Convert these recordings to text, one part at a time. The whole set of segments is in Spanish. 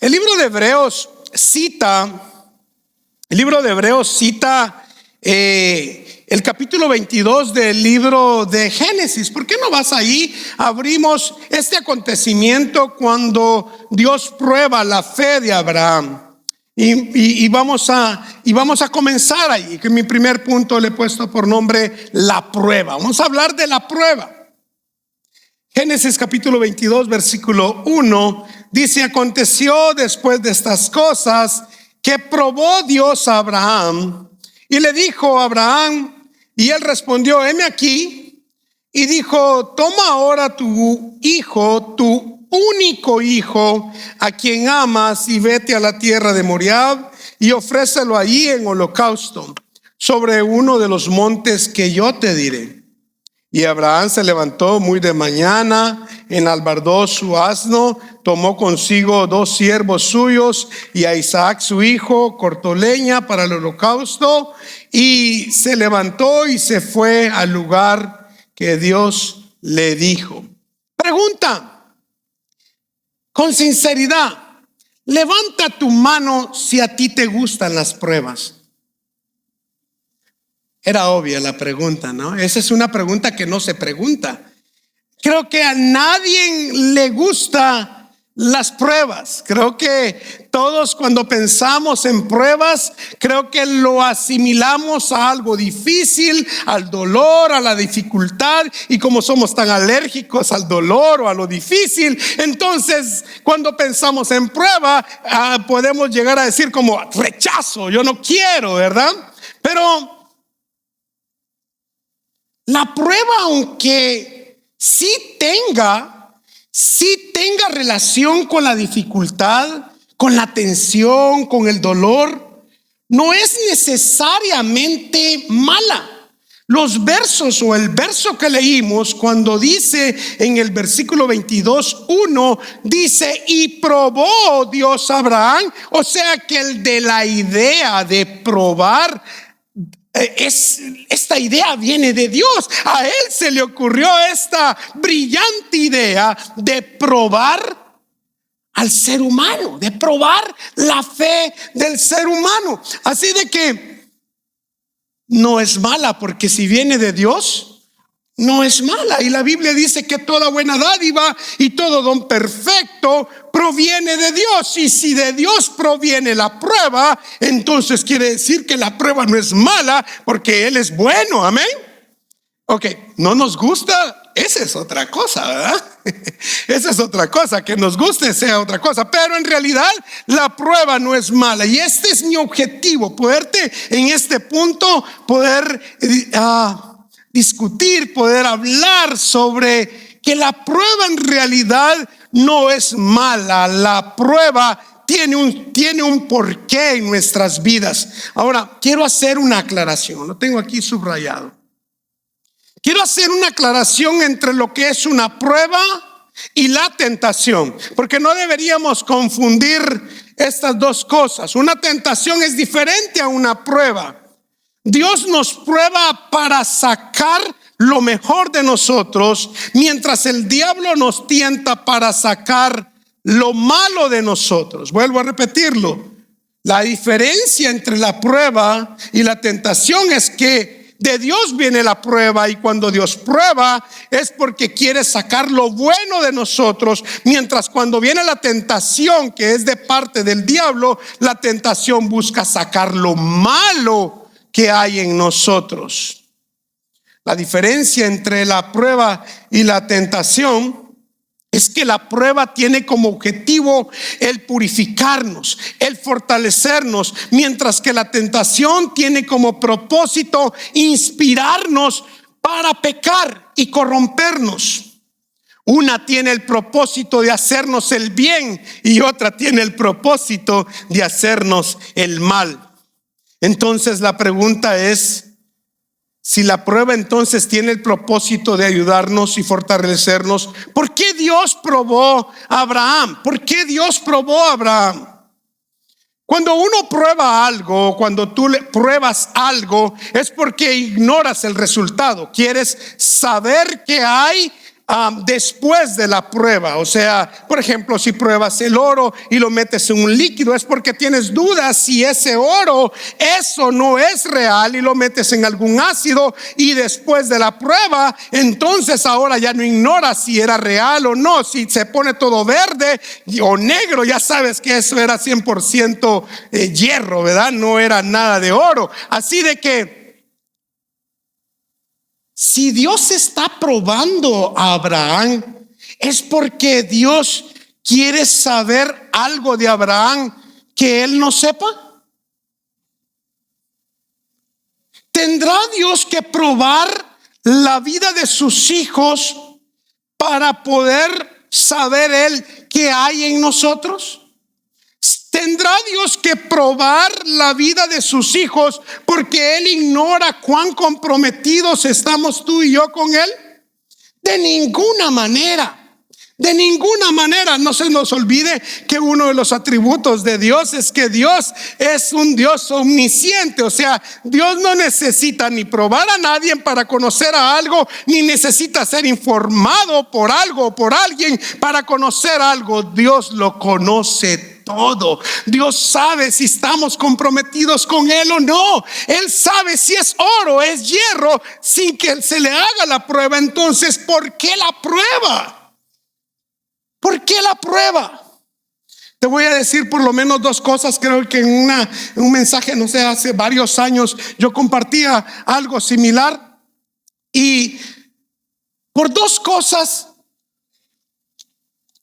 El libro de Hebreos cita el capítulo 22 del libro de Génesis. ¿Por qué no vas ahí? Abrimos este acontecimiento cuando Dios prueba la fe de Abraham. Y vamos a comenzar ahí, que mi primer punto le he puesto por nombre la prueba. Vamos a hablar de la prueba. Génesis capítulo 22 versículo 1 dice: aconteció después de estas cosas que probó Dios a Abraham y le dijo a Abraham, y él respondió: heme aquí. Y dijo: toma ahora tu hijo, tu único hijo, a quien amas, y vete a la tierra de Moriab y ofrécelo allí en holocausto sobre uno de los montes que yo te diré. Y Abraham se levantó muy de mañana, enalbardó su asno, tomó consigo 2 siervos suyos y a Isaac su hijo, cortó leña para el holocausto y se levantó y se fue al lugar que Dios le dijo. Pregunta, con sinceridad, levanta tu mano si a ti te gustan las pruebas. Era obvia la pregunta, ¿no? Esa es una pregunta que no se pregunta. Creo que a nadie le gustan las pruebas. Creo que todos, cuando pensamos en pruebas, creo que lo asimilamos a algo difícil, al dolor, a la dificultad. Y como somos tan alérgicos al dolor o a lo difícil, entonces cuando pensamos en prueba, podemos llegar a decir como rechazo, yo no quiero, ¿verdad? Pero la prueba, aunque sí tenga relación con la dificultad, con la tensión, con el dolor, no es necesariamente mala. Los versos o el verso que leímos, cuando dice en el versículo 22:1, dice: y probó Dios a Abraham. O sea que el de la idea de probar, esta idea viene de Dios. A él se le ocurrió esta brillante idea de probar al ser humano, de probar la fe del ser humano. Así de que no es mala, porque si viene de Dios, no es mala. Y la Biblia dice que toda buena dádiva y todo don perfecto proviene de Dios. Y si de Dios proviene la prueba, entonces quiere decir que la prueba no es mala, porque Él es bueno. Amén. Ok, no nos gusta, esa es otra cosa, ¿verdad? Esa es otra cosa, que nos guste sea otra cosa. Pero en realidad la prueba no es mala. Y este es mi objetivo, poderte en este punto poder discutir, poder hablar sobre que la prueba en realidad no es mala. La prueba tiene un porqué en nuestras vidas. Ahora, quiero hacer una aclaración, lo tengo aquí subrayado. Quiero hacer una aclaración entre lo que es una prueba y la tentación, porque no deberíamos confundir estas dos cosas. Una tentación es diferente a una prueba. Dios nos prueba para sacar lo mejor de nosotros, mientras el diablo nos tienta para sacar lo malo de nosotros. Vuelvo a repetirlo. La diferencia entre la prueba y la tentación es que de Dios viene la prueba, y cuando Dios prueba es porque quiere sacar lo bueno de nosotros, mientras cuando viene la tentación, que es de parte del diablo, la tentación busca sacar lo malo que hay en nosotros. La diferencia entre la prueba y la tentación es que la prueba tiene como objetivo el purificarnos, el fortalecernos, mientras que la tentación tiene como propósito inspirarnos para pecar y corrompernos. Una tiene el propósito de hacernos el bien y otra tiene el propósito de hacernos el mal. Entonces la pregunta es: si la prueba entonces tiene el propósito de ayudarnos y fortalecernos, ¿por qué Dios probó a Abraham? ¿Por qué Dios probó a Abraham? Cuando uno prueba algo, cuando tú pruebas algo, es porque ignoras el resultado. Quieres saber qué hay después de la prueba. O sea, por ejemplo, si pruebas el oro y lo metes en un líquido, es porque tienes dudas si ese oro, eso no es real, y lo metes en algún ácido, y después de la prueba, entonces ahora ya no ignoras si era real o no. Si se pone todo verde o negro, ya sabes que eso era 100% hierro, ¿verdad? No era nada de oro. Así de que si Dios está probando a Abraham, es porque Dios quiere saber algo de Abraham que él no sepa. ¿Tendrá Dios que probar la vida de sus hijos para poder saber él qué hay en nosotros? ¿Tendrá Dios que probar la vida de sus hijos porque Él ignora cuán comprometidos estamos tú y yo con Él? De ninguna manera. De ninguna manera. No se nos olvide que uno de los atributos de Dios es que Dios es un Dios omnisciente. O sea, Dios no necesita ni probar a nadie para conocer a algo, ni necesita ser informado por algo o por alguien para conocer algo. Dios lo conoce todo. Dios sabe si estamos comprometidos con Él o no. Él sabe si es oro, es hierro, sin que se le haga la prueba. Entonces, ¿por qué la prueba? ¿Por qué la prueba? Te voy a decir por lo menos dos cosas. Creo que en un mensaje, no sé, hace varios años yo compartía algo similar, y por dos cosas,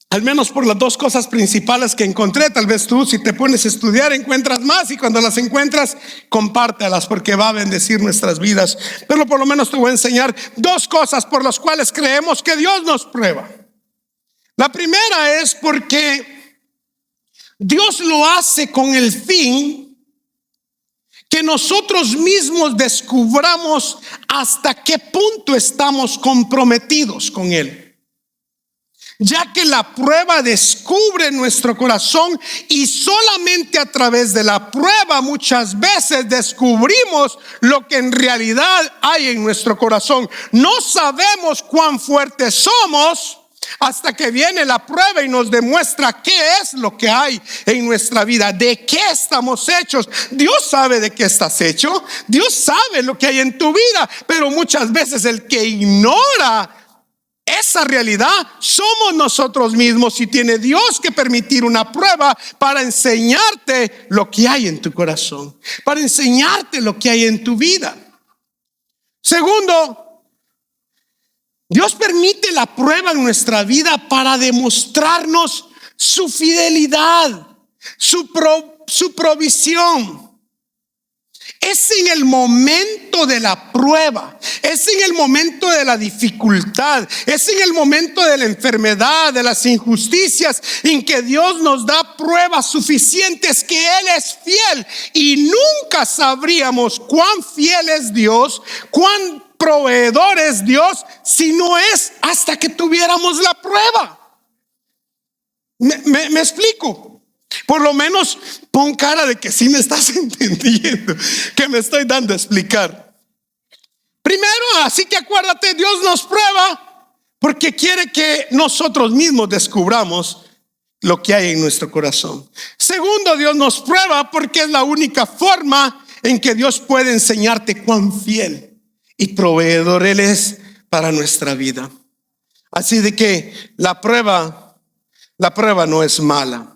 al menos por las dos cosas principales que encontré. Tal vez tú, si te pones a estudiar, encuentras más, y cuando las encuentras, compártelas, porque va a bendecir nuestras vidas. Pero por lo menos te voy a enseñar dos cosas por las cuales creemos que Dios nos prueba. La primera es porque Dios lo hace con el fin que nosotros mismos descubramos hasta qué punto estamos comprometidos con Él. Ya que la prueba descubre nuestro corazón, y solamente a través de la prueba muchas veces descubrimos lo que en realidad hay en nuestro corazón. No sabemos cuán fuertes somos hasta que viene la prueba y nos demuestra qué es lo que hay en nuestra vida, de qué estamos hechos. Dios sabe de qué estás hecho, Dios sabe lo que hay en tu vida, pero muchas veces el que ignora esa realidad somos nosotros mismos, y tiene Dios que permitir una prueba para enseñarte lo que hay en tu corazón, para enseñarte lo que hay en tu vida. Segundo, Dios permite la prueba en nuestra vida para demostrarnos su fidelidad, su provisión. Es en el momento de la prueba, es en el momento de la dificultad, es en el momento de la enfermedad, de las injusticias, en que Dios nos da pruebas suficientes que Él es fiel. Y nunca sabríamos cuán fiel es Dios, cuán proveedor es Dios, si no es hasta que tuviéramos la prueba. ¿Me explico? Por lo menos pon cara de que sí me estás entendiendo, que me estoy dando a explicar. Primero, así que acuérdate, Dios nos prueba porque quiere que nosotros mismos descubramos lo que hay en nuestro corazón. Segundo, Dios nos prueba porque es la única forma en que Dios puede enseñarte cuán fiel y proveedor Él es para nuestra vida. Así de que la prueba no es mala.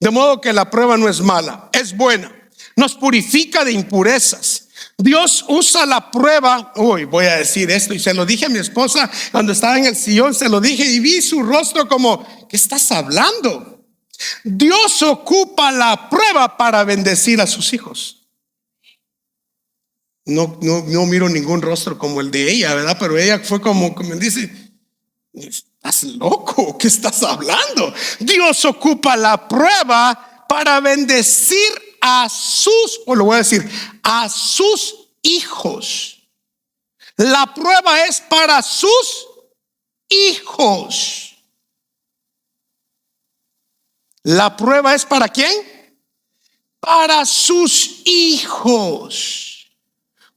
De modo que la prueba no es mala, es buena. Nos purifica de impurezas. Dios usa la prueba. Hoy voy a decir esto, y se lo dije a mi esposa cuando estaba en el sillón, se lo dije, y vi su rostro como, ¿qué estás hablando? Dios ocupa la prueba para bendecir a sus hijos. No miro ningún rostro como el de ella, ¿verdad? Pero ella fue como me dice, ¿estás loco? ¿Qué estás hablando? Dios ocupa la prueba para bendecir a sus hijos. La prueba es para sus hijos. La prueba es ¿para quién? Para sus hijos.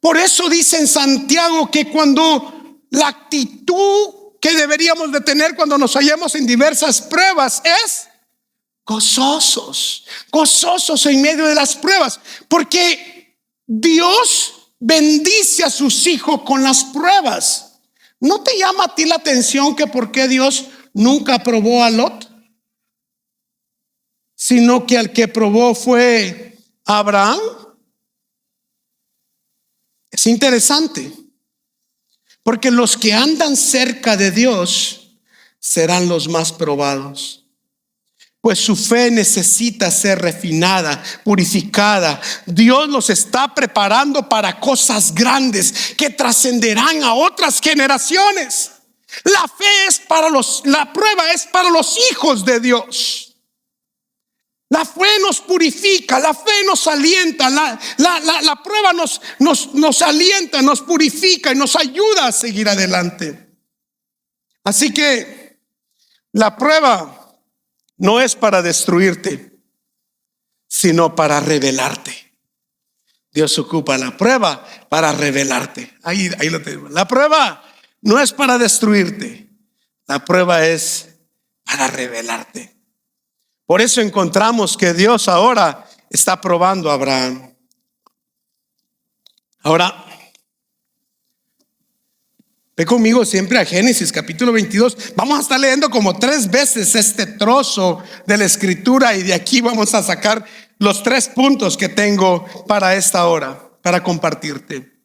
Por eso dice en Santiago que cuando la actitud que deberíamos de tener cuando nos hallemos en diversas pruebas es gozosos, gozosos en medio de las pruebas, porque Dios bendice a sus hijos con las pruebas. ¿No te llama a ti la atención que por qué Dios nunca aprobó a Lot, sino que al que probó fue Abraham? Es interesante, porque los que andan cerca de Dios serán los más probados, pues su fe necesita ser refinada, purificada. Dios los está preparando para cosas grandes que trascenderán a otras generaciones. La prueba es para los hijos de Dios. La fe nos purifica, la fe nos alienta, la prueba nos alienta, nos purifica y nos ayuda a seguir adelante. Así que la prueba no es para destruirte, sino para revelarte. Dios ocupa la prueba para revelarte. Ahí lo tenemos. La prueba no es para destruirte, la prueba es para revelarte. Por eso encontramos que Dios ahora está probando a Abraham. Ahora, ve conmigo siempre a Génesis capítulo 22. Vamos a estar leyendo como 3 veces este trozo de la escritura, y de aquí vamos a sacar los 3 puntos que tengo para esta hora, para compartirte.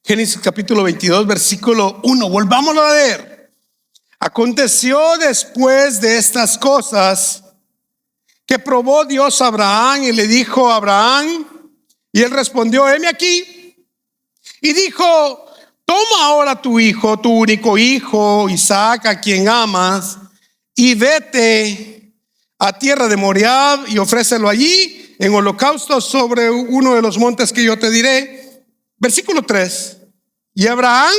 Génesis capítulo 22, versículo 1. Volvámoslo a leer. Aconteció después de estas cosas que probó Dios a Abraham y le dijo a Abraham, y él respondió: heme aquí. Y dijo: toma ahora tu hijo, tu único hijo, Isaac, a quien amas, y vete a tierra de Moriab y ofrécelo allí en holocausto sobre uno de los montes que yo te diré. Versículo 3. Y Abraham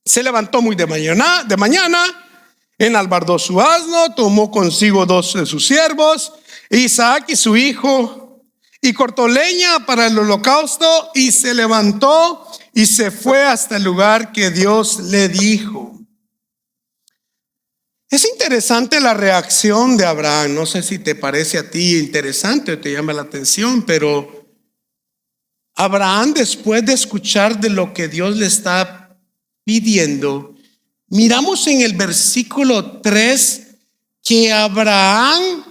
se levantó muy de mañana, enalbardó su asno, tomó consigo 2 de sus siervos, Isaac y su hijo, y cortó leña para el holocausto, y se levantó y se fue hasta el lugar que Dios le dijo. Es interesante la reacción de Abraham. No sé si te parece a ti interesante o te llama la atención, pero Abraham, después de escuchar de lo que Dios le está pidiendo, miramos en el versículo 3 que Abraham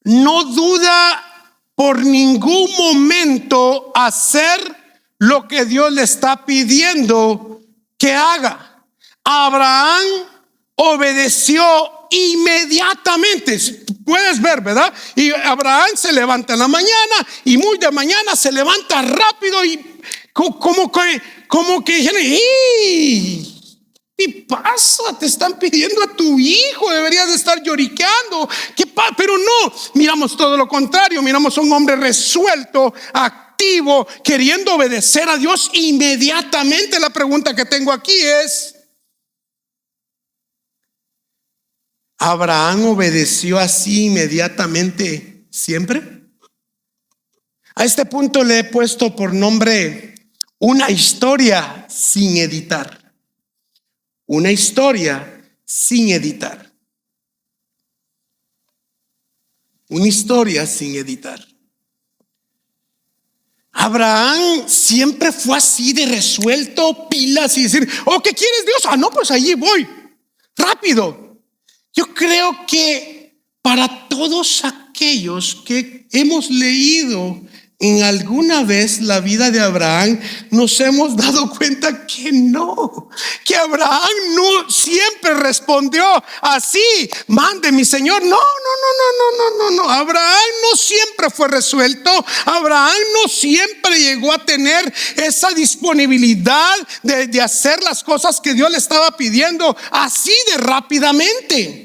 no duda por ningún momento hacer lo que Dios le está pidiendo que haga. Abraham obedeció inmediatamente. Puedes ver, ¿verdad? Y Abraham se levanta en la mañana, y muy de mañana se levanta rápido, y como que ¿qué pasa? Te están pidiendo a tu hijo, deberías de estar lloriqueando. Pero no, miramos todo lo contrario. Miramos a un hombre resuelto, activo, queriendo obedecer a Dios inmediatamente. La pregunta que tengo aquí es: ¿Abraham obedeció así inmediatamente siempre? A este punto le he puesto por nombre una historia sin editar. Una historia sin editar. Una historia sin editar. Abraham siempre fue así de resuelto, pilas, y decir: oh, ¿qué quieres, Dios? Ah, no, pues allí voy, rápido. Yo creo que para todos aquellos que hemos leído en alguna vez la vida de Abraham, nos hemos dado cuenta que no, que Abraham no siempre respondió así: mande mi Señor. No. Abraham no siempre fue resuelto. Abraham no siempre llegó a tener esa disponibilidad de hacer las cosas que Dios le estaba pidiendo así de rápidamente.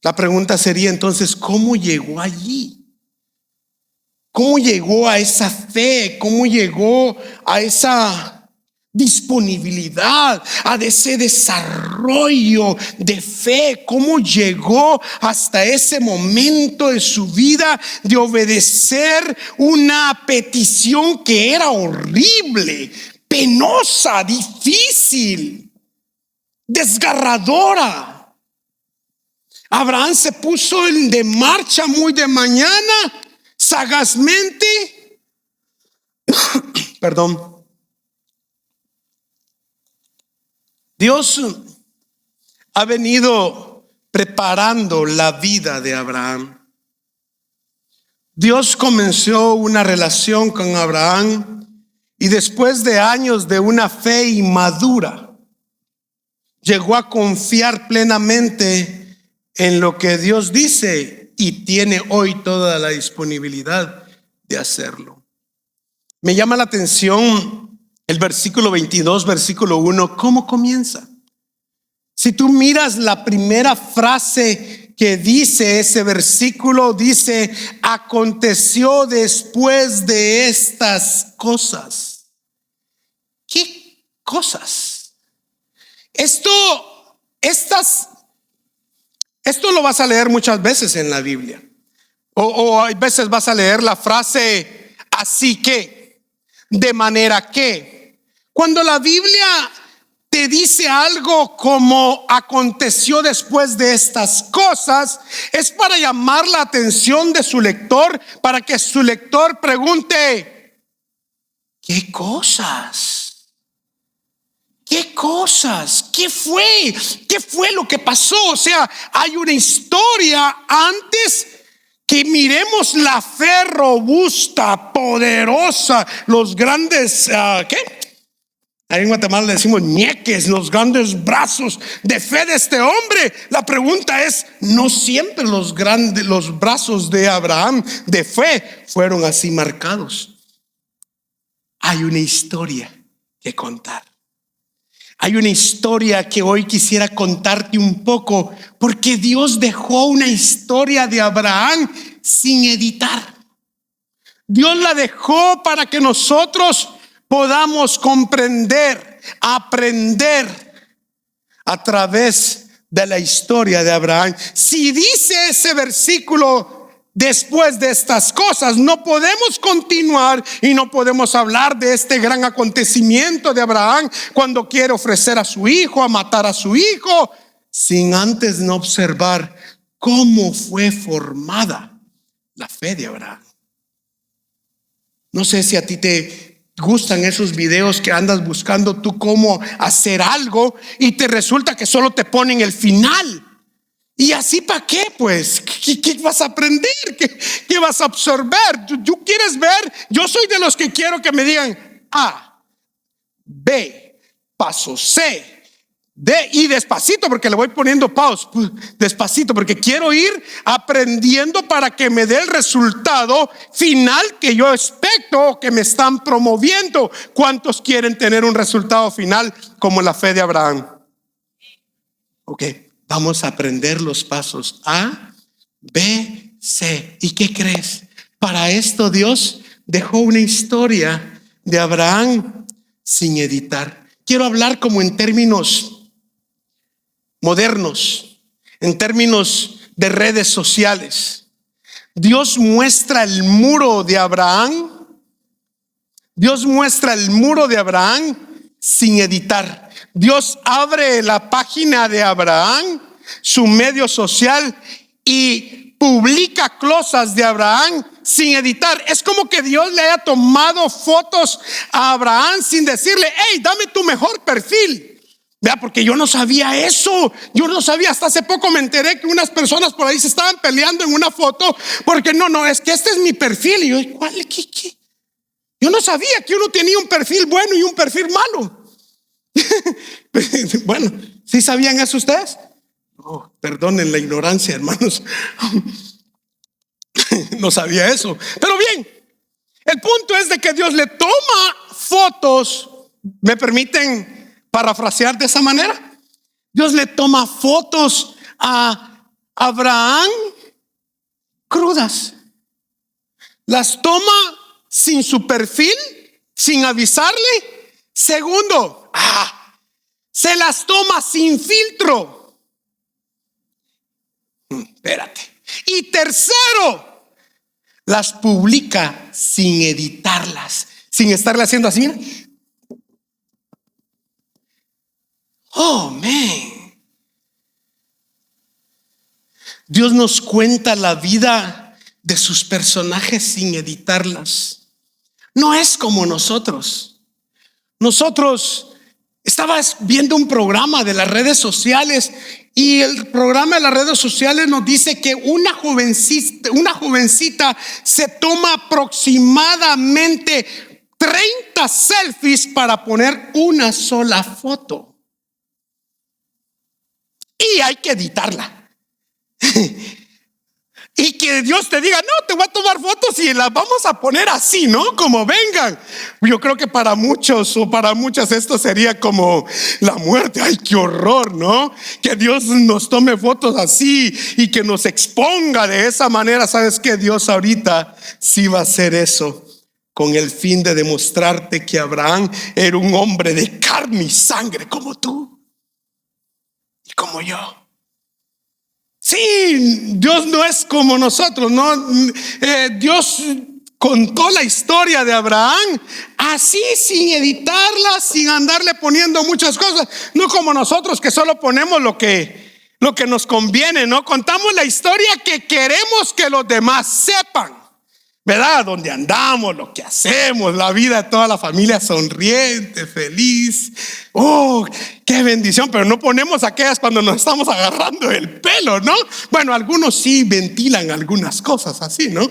La pregunta sería entonces: ¿cómo llegó allí? ¿Cómo llegó a esa fe? ¿Cómo llegó a esa disponibilidad, a ese desarrollo de fe? ¿Cómo llegó hasta ese momento de su vida de obedecer una petición que era horrible? penosa, difícil, desgarradora. Abraham se puso de marcha muy de mañana, sagazmente. Perdón. Dios ha venido preparando la vida de Abraham. Dios comenzó una relación con Abraham y después de años de una fe inmadura, llegó a confiar plenamente en lo que Dios dice y tiene hoy toda la disponibilidad de hacerlo. Me llama la atención el versículo 22, versículo 1, ¿cómo comienza? Si tú miras la primera frase que dice ese versículo, dice: aconteció después de estas cosas. ¿Qué cosas? Esto lo vas a leer muchas veces en la Biblia. O hay veces vas a leer la frase así que, de manera que. Cuando la Biblia te dice algo como aconteció después de estas cosas, es para llamar la atención de su lector, para que su lector pregunte: ¿qué cosas? ¿Qué cosas? ¿Qué fue? ¿Qué fue lo que pasó? O sea, hay una historia antes que miremos la fe robusta, poderosa, los grandes, ¿qué? Ahí en Guatemala le decimos ñeques, los grandes brazos de fe de este hombre. La pregunta es: no siempre los brazos de Abraham de fe fueron así marcados. Hay una historia que contar. Hay una historia que hoy quisiera contarte un poco, porque Dios dejó una historia de Abraham sin editar. Dios la dejó para que nosotros podamos comprender, aprender a través de la historia de Abraham. Si dice ese versículo después de estas cosas, no podemos continuar y no podemos hablar de este gran acontecimiento de Abraham cuando quiere ofrecer a su hijo, a matar a su hijo, sin antes no observar cómo fue formada la fe de Abraham. No sé si a ti te gustan esos videos que andas buscando tú cómo hacer algo y te resulta que solo te ponen el final. ¿Y así para qué? Pues, ¿qué vas a aprender? ¿Qué vas a absorber? ¿Tú quieres ver? Yo soy de los que quiero que me digan A, B, paso C, D, y despacito, porque le voy poniendo pause, despacito, porque quiero ir aprendiendo para que me dé el resultado final que yo expecto, que me están promoviendo. ¿Cuántos quieren tener un resultado final como la fe de Abraham? Ok, vamos a aprender los pasos A, B, C. ¿Y qué crees? Para esto Dios dejó una historia de Abraham sin editar. Quiero hablar como en términos modernos, en términos de redes sociales. Dios muestra el muro de Abraham. Dios muestra el muro de Abraham sin editar. Dios abre la página de Abraham, su medio social, y publica cosas de Abraham sin editar. Es como que Dios le haya tomado fotos a Abraham sin decirle: hey, dame tu mejor perfil. Vea, porque yo no sabía eso. Yo no sabía, hasta hace poco me enteré que unas personas por ahí se estaban peleando en una foto porque no, es que este es mi perfil. Y yo, ¿cuál? ¿Qué? Yo no sabía que uno tenía un perfil bueno y un perfil malo. Bueno, ¿sí sabían eso ustedes? Oh, perdonen la ignorancia, hermanos. No sabía eso. Pero bien, el punto es de que Dios le toma fotos. ¿Me permiten parafrasear de esa manera? Dios le toma fotos a Abraham crudas. Las toma sin su perfil, sin avisarle. Segundo, se las toma sin filtro. Espérate. Y tercero, las publica sin editarlas, sin estarle haciendo así, mira, Oh, man. Dios nos cuenta la vida de sus personajes sin editarlas. No es como nosotros. Nosotros estabas viendo un programa de las redes sociales y el programa de las redes sociales nos dice que una jovencita se toma aproximadamente 30 selfies para poner una sola foto. Y hay que editarla. Y que Dios te diga, no, te voy a tomar fotos y las vamos a poner así, ¿no? Como vengan. Yo creo que para muchos o para muchas esto sería como la muerte. Ay, qué horror, ¿no? Que Dios nos tome fotos así y que nos exponga de esa manera. ¿Sabes qué? Dios ahorita sí va a hacer eso con el fin de demostrarte que Abraham era un hombre de carne y sangre como tú y como yo. Sí, Dios no es como nosotros, ¿no? Dios contó la historia de Abraham así, sin editarla, sin andarle poniendo muchas cosas. No como nosotros que solo ponemos lo que nos conviene, ¿no? Contamos la historia que queremos que los demás sepan, ¿verdad? Donde andamos, lo que hacemos, la vida de toda la familia sonriente, feliz. Oh, qué bendición, pero no ponemos aquellas cuando nos estamos agarrando el pelo, ¿no? Bueno, algunos sí ventilan algunas cosas así, ¿no?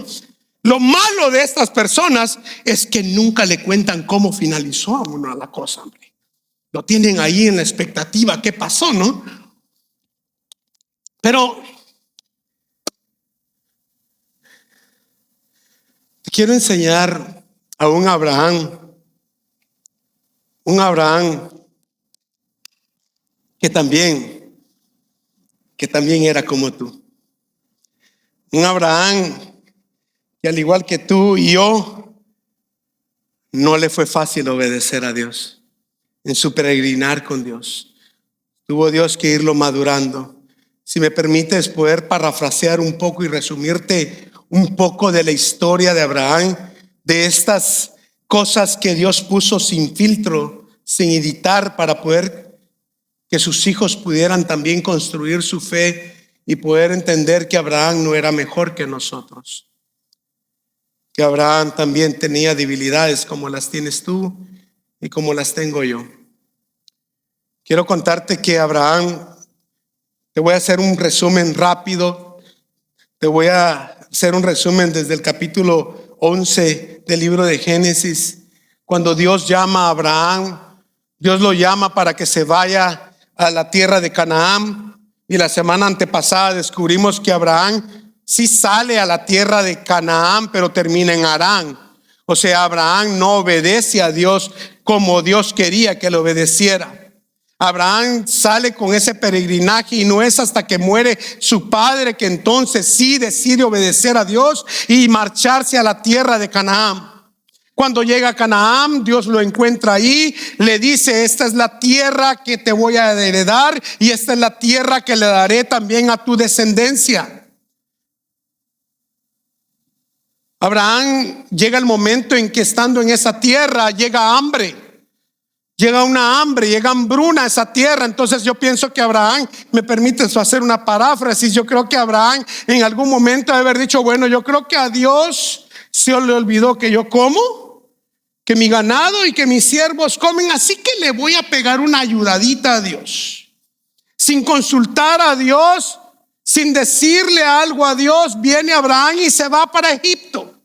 Lo malo de estas personas es que nunca le cuentan cómo finalizó a uno la cosa, hombre. Lo tienen ahí en la expectativa, ¿qué pasó, no? Pero te quiero enseñar a un Abraham que también era como tú. Un Abraham que al igual que tú y yo, no le fue fácil obedecer a Dios en su peregrinar con Dios. Tuvo Dios que irlo madurando. Si me permites poder parafrasear un poco y resumirte un poco de la historia de Abraham, de estas cosas que Dios puso sin filtro, sin editar, para poder que sus hijos pudieran también construir su fe y poder entender que Abraham no era mejor que nosotros, que Abraham también tenía debilidades como las tienes tú y como las tengo yo. Quiero contarte que Abraham, te voy a hacer un resumen rápido, te voy a hacer un resumen desde el capítulo 11 del libro de Génesis. Cuando Dios llama a Abraham, Dios lo llama para que se vaya a la tierra de Canaán, y la semana antepasada descubrimos que Abraham sí sale a la tierra de Canaán, pero termina en Harán. O sea, Abraham no obedece a Dios como Dios quería que le obedeciera. Abraham sale con ese peregrinaje y no es hasta que muere su padre que entonces sí decide obedecer a Dios y marcharse a la tierra de Canaán. Cuando llega a Canaán, Dios lo encuentra ahí, le dice: esta es la tierra que te voy a heredar y esta es la tierra que le daré también a tu descendencia. Abraham llega el momento en que, estando en esa tierra, llega hambre, llega una hambre, llega hambruna a esa tierra. Entonces yo pienso que Abraham, me permites hacer una paráfrasis, yo creo que Abraham en algún momento debe haber dicho: bueno, yo creo que a Dios se le olvidó que yo como, que mi ganado y que mis siervos comen, así que le voy a pegar una ayudadita a Dios. Sin consultar a Dios, sin decirle algo a Dios, viene Abraham y se va para Egipto.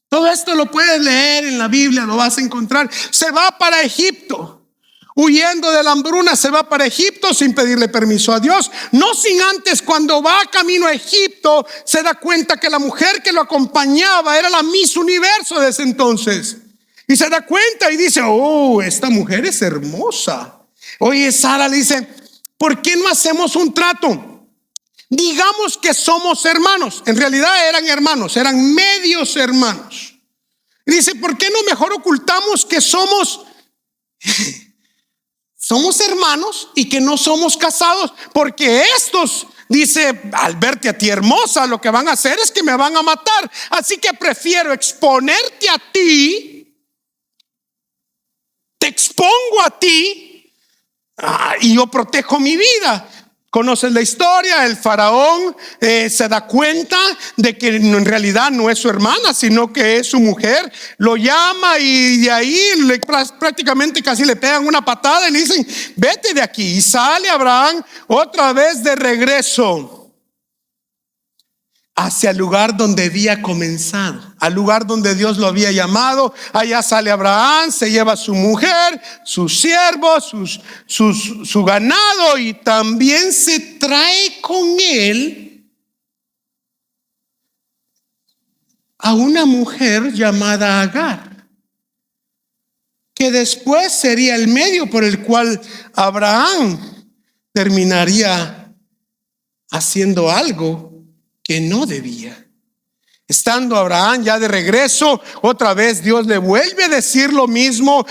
Todo esto lo puedes leer en la Biblia, lo vas a encontrar. Se va para Egipto, huyendo de la hambruna, se va para Egipto sin pedirle permiso a Dios. No sin antes, cuando va camino a Egipto, se da cuenta que la mujer que lo acompañaba era la Miss Universo de ese entonces. Y se da cuenta y dice: oh, esta mujer es hermosa. Oye, Sara le dice: ¿por qué no hacemos un trato? Digamos que somos hermanos. En realidad eran hermanos, eran medios hermanos. Y dice: ¿por qué no mejor ocultamos que somos hermanos y que no somos casados? Porque estos, dice, al verte a ti hermosa, lo que van a hacer es que me van a matar. Así que prefiero exponerte a ti. Te expongo a ti y yo protejo mi vida. Conoces la historia, el faraón se da cuenta de que en realidad no es su hermana, sino que es su mujer. Lo llama y de ahí prácticamente casi le pegan una patada y le dicen: vete de aquí. Y sale Abraham otra vez de regreso hacia el lugar donde había comenzado, al lugar donde Dios lo había llamado. Allá sale Abraham, se lleva a su mujer, sus siervos, su ganado, y también se trae con él a una mujer llamada Agar, que después sería el medio por el cual Abraham terminaría haciendo algo que no debía. Estando Abraham ya de regreso, otra vez Dios le vuelve a decir lo mismo.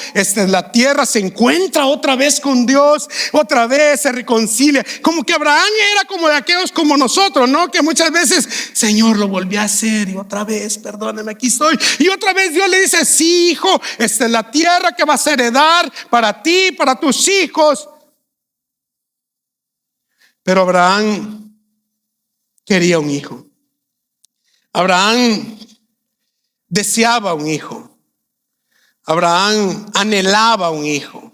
La tierra se encuentra otra vez con Dios, otra vez se reconcilia. Como que Abraham era como de aquellos como nosotros, ¿no? Que muchas veces: Señor, lo volví a hacer, y otra vez, perdóname, aquí estoy. Y otra vez Dios le dice: sí, hijo, esta es la tierra que vas a heredar para ti, para tus hijos. Pero Abraham quería un hijo. Abraham deseaba un hijo. Abraham anhelaba un hijo.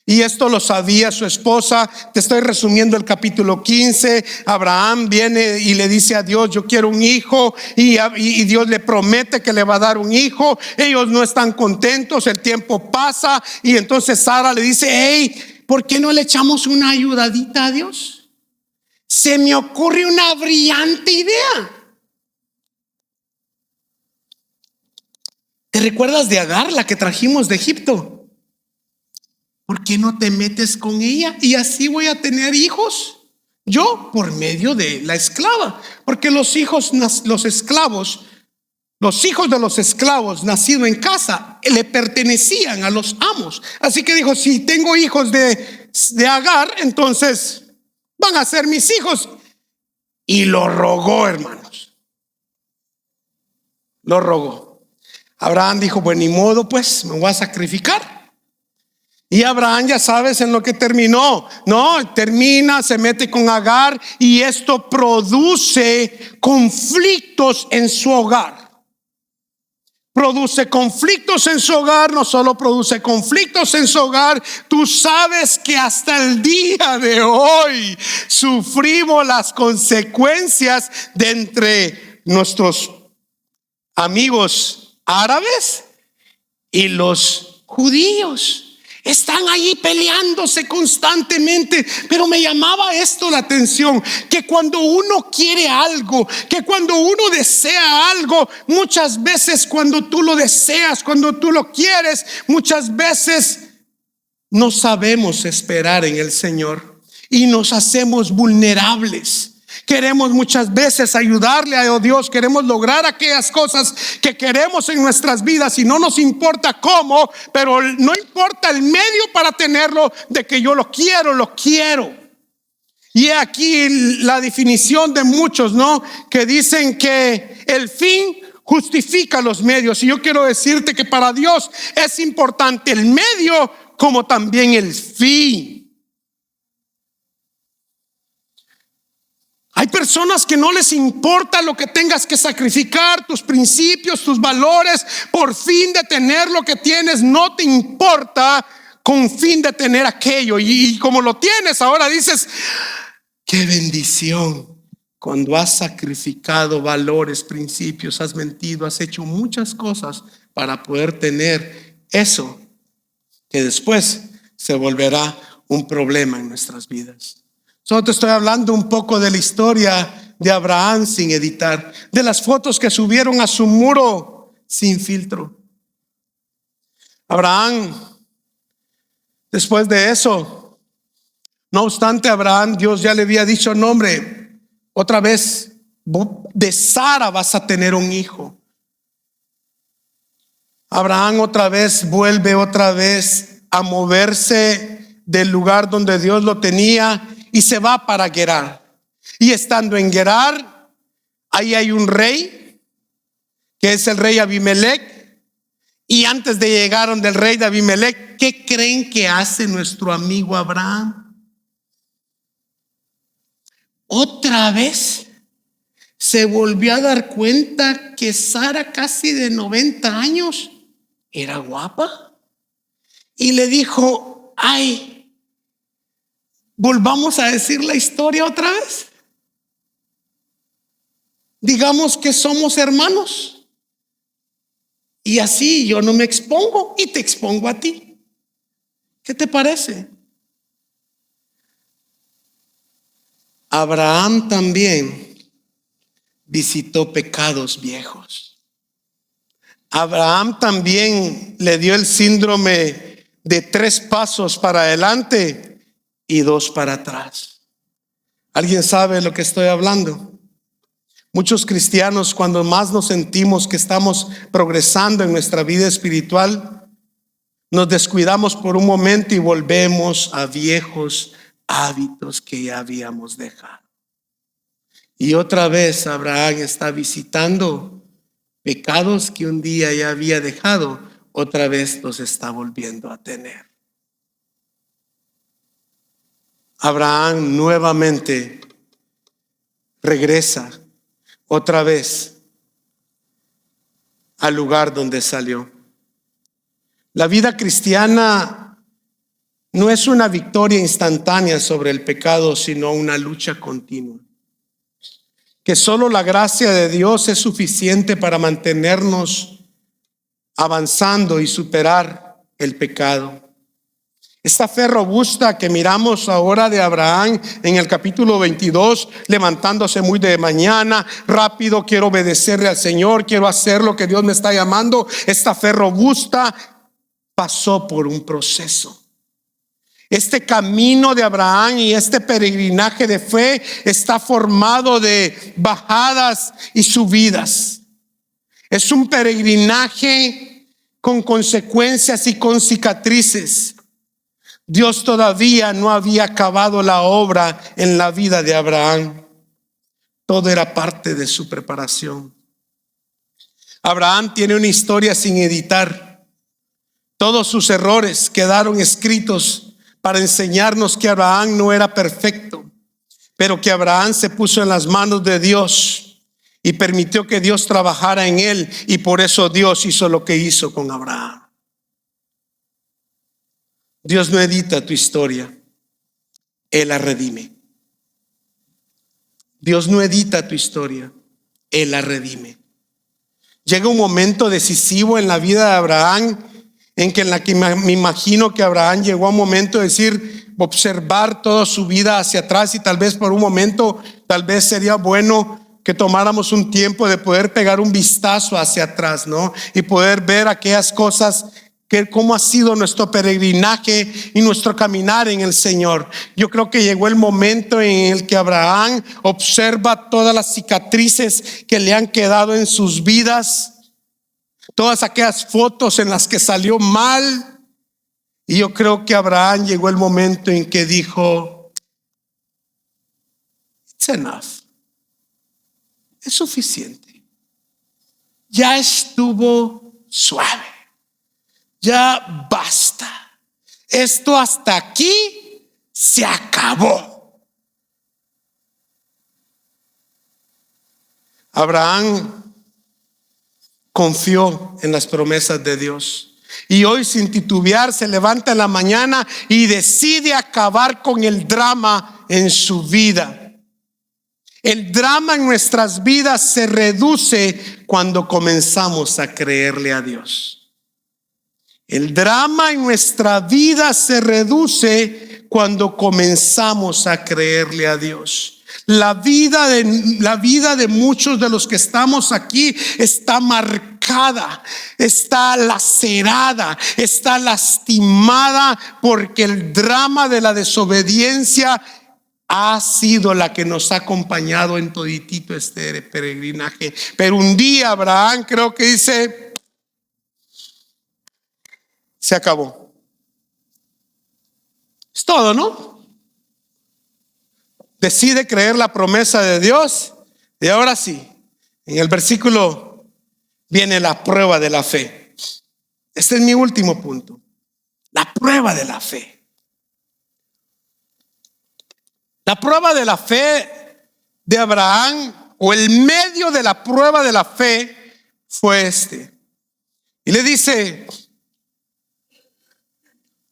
Y esto lo sabía su esposa. Te estoy resumiendo el capítulo 15. Abraham viene y le dice a Dios: yo quiero un hijo. Y Dios le promete que le va a dar un hijo. Ellos no están contentos. El tiempo pasa. Y entonces Sara le dice: hey, ¿por qué no le echamos una ayudadita a Dios? Se me ocurre una brillante idea. ¿Te recuerdas de Agar, la que trajimos de Egipto? ¿Por qué no te metes con ella? Y así voy a tener hijos yo por medio de la esclava. Porque los hijos de los esclavos nacidos en casa le pertenecían a los amos. Así que dijo: si tengo hijos de Agar, entonces van a ser mis hijos. Y lo rogó, hermanos. Lo rogó. Abraham dijo: pues ni modo, pues me voy a sacrificar. Y Abraham, ya sabes en lo que terminó. Se mete con Agar, y esto produce conflictos en su hogar. Produce conflictos en su hogar. No solo produce conflictos en su hogar. Tú sabes que hasta el día de hoy sufrimos las consecuencias de entre nuestros amigos árabes y los judíos. Están ahí peleándose constantemente. Pero me llamaba esto la atención, que cuando uno quiere algo, que cuando uno desea algo, muchas veces cuando tú lo deseas, cuando tú lo quieres, muchas veces no sabemos esperar en el Señor y nos hacemos vulnerables. Queremos muchas veces ayudarle a Dios, queremos lograr aquellas cosas que queremos en nuestras vidas, y no nos importa cómo, pero no importa el medio para tenerlo, de que yo lo quiero. Y aquí la definición de muchos, ¿no? Que dicen que el fin justifica los medios. Y yo quiero decirte que para Dios es importante el medio como también el fin. Hay personas que no les importa lo que tengas que sacrificar, tus principios, tus valores, por fin de tener lo que tienes. No te importa con fin de tener aquello. Y como lo tienes, ahora dices: qué bendición. Cuando has sacrificado valores, principios, has mentido, has hecho muchas cosas para poder tener eso, que después se volverá un problema en nuestras vidas. Solo te estoy hablando un poco de la historia de Abraham sin editar, de las fotos que subieron a su muro sin filtro. Abraham, después de eso, no obstante, Abraham, Dios ya le había dicho: no, hombre, otra vez de Sara vas a tener un hijo. Abraham vuelve otra vez a moverse del lugar donde Dios lo tenía, y se va para Gerar. Y estando en Gerar, ahí hay un rey, que es el rey Abimelech, Y antes de llegar del rey de Abimelech, ¿qué creen que hace nuestro amigo Abraham? Otra vez se volvió a dar cuenta que Sara, casi de 90 años, era guapa. Y le dijo: ay, volvamos a decir la historia otra vez. Digamos que somos hermanos. Y así yo no me expongo y te expongo a ti. ¿Qué te parece? Abraham también visitó pecados viejos. Abraham también le dio el síndrome de 3 pasos para adelante y 2 para atrás. ¿Alguien sabe lo que estoy hablando? Muchos cristianos, cuando más nos sentimos que estamos progresando en nuestra vida espiritual, nos descuidamos por un momento y volvemos a viejos hábitos que ya habíamos dejado. Y otra vez Abraham está visitando pecados que un día ya había dejado, otra vez los está volviendo a tener. Abraham nuevamente regresa otra vez al lugar donde salió. La vida cristiana no es una victoria instantánea sobre el pecado, sino una lucha continua. Que solo la gracia de Dios es suficiente para mantenernos avanzando y superar el pecado. Esta fe robusta que miramos ahora de Abraham en el capítulo 22, levantándose muy de mañana, rápido, quiero obedecerle al Señor, quiero hacer lo que Dios me está llamando. Esta fe robusta pasó por un proceso. Este camino de Abraham y este peregrinaje de fe está formado de bajadas y subidas. Es un peregrinaje con consecuencias y con cicatrices. Dios todavía no había acabado la obra en la vida de Abraham. Todo era parte de su preparación. Abraham tiene una historia sin editar. Todos sus errores quedaron escritos para enseñarnos que Abraham no era perfecto, pero que Abraham se puso en las manos de Dios y permitió que Dios trabajara en él, y por eso Dios hizo lo que hizo con Abraham. Dios no edita tu historia, Él la redime. Dios no edita tu historia, Él la redime. Llega un momento decisivo en la vida de Abraham, en la que me imagino que Abraham llegó a un momento de decir, observar toda su vida hacia atrás, y tal vez por un momento, tal vez sería bueno que tomáramos un tiempo de poder pegar un vistazo hacia atrás, ¿no? Y poder ver aquellas cosas, que cómo ha sido nuestro peregrinaje y nuestro caminar en el Señor. Yo creo que llegó el momento en el que Abraham observa todas las cicatrices que le han quedado en sus vidas, todas aquellas fotos en las que salió mal. Y yo creo que Abraham llegó el momento en que dijo: it's enough. Es suficiente. Ya estuvo suave. Ya basta. Esto hasta aquí se acabó. Abraham confió en las promesas de Dios, y hoy, sin titubear, se levanta en la mañana y decide acabar con el drama en su vida. El drama en nuestras vidas se reduce cuando comenzamos a creerle a Dios. El drama en nuestra vida se reduce cuando comenzamos a creerle a Dios. La vida de muchos de los que estamos aquí está marcada, está lacerada, está lastimada, porque el drama de la desobediencia ha sido la que nos ha acompañado en toditito este peregrinaje. Pero un día Abraham, creo que dice: se acabó. Es todo, ¿no? Decide creer la promesa de Dios, y ahora sí, en el versículo viene la prueba de la fe. Este es mi último punto. La prueba de la fe. La prueba de la fe de Abraham, o el medio de la prueba de la fe, fue este. Y le dice: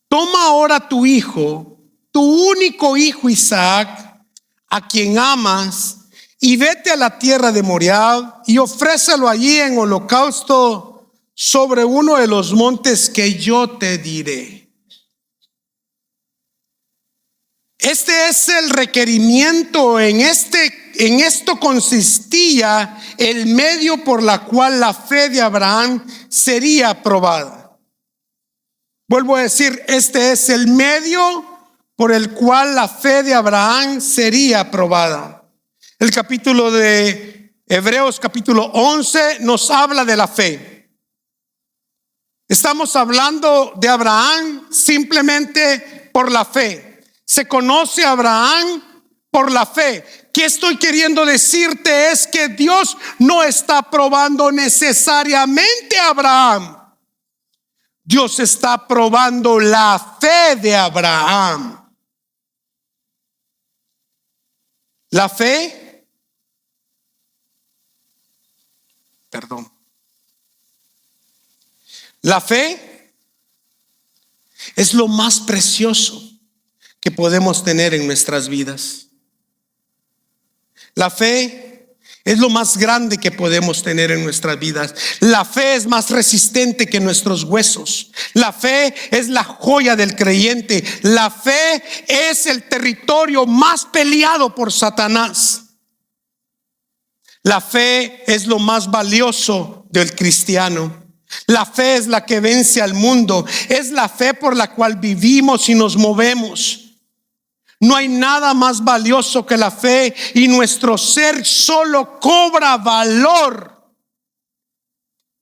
toma ahora tu hijo, tu único hijo Isaac, a quien amas, y vete a la tierra de Moriah y ofrécelo allí en holocausto sobre uno de los montes que yo te diré. Este es el requerimiento. En esto consistía el medio por la cual la fe de Abraham sería aprobada. Vuelvo a decir, este es el medio por el cual la fe de Abraham sería aprobada. El capítulo de Hebreos, capítulo 11, nos habla de la fe. Estamos hablando de Abraham simplemente por la fe. Se conoce a Abraham por la fe. ¿Qué estoy queriendo decirte? Es que Dios no está probando necesariamente a Abraham. Dios está probando la fe de Abraham. La fe, la fe es lo más precioso que podemos tener en nuestras vidas. La fe es lo más grande que podemos tener en nuestras vidas. La fe es más resistente que nuestros huesos. La fe es la joya del creyente. La fe es el territorio más peleado por Satanás. La fe es lo más valioso del cristiano. La fe es la que vence al mundo. Es la fe por la cual vivimos y nos movemos. No hay nada más valioso que la fe, y nuestro ser solo cobra valor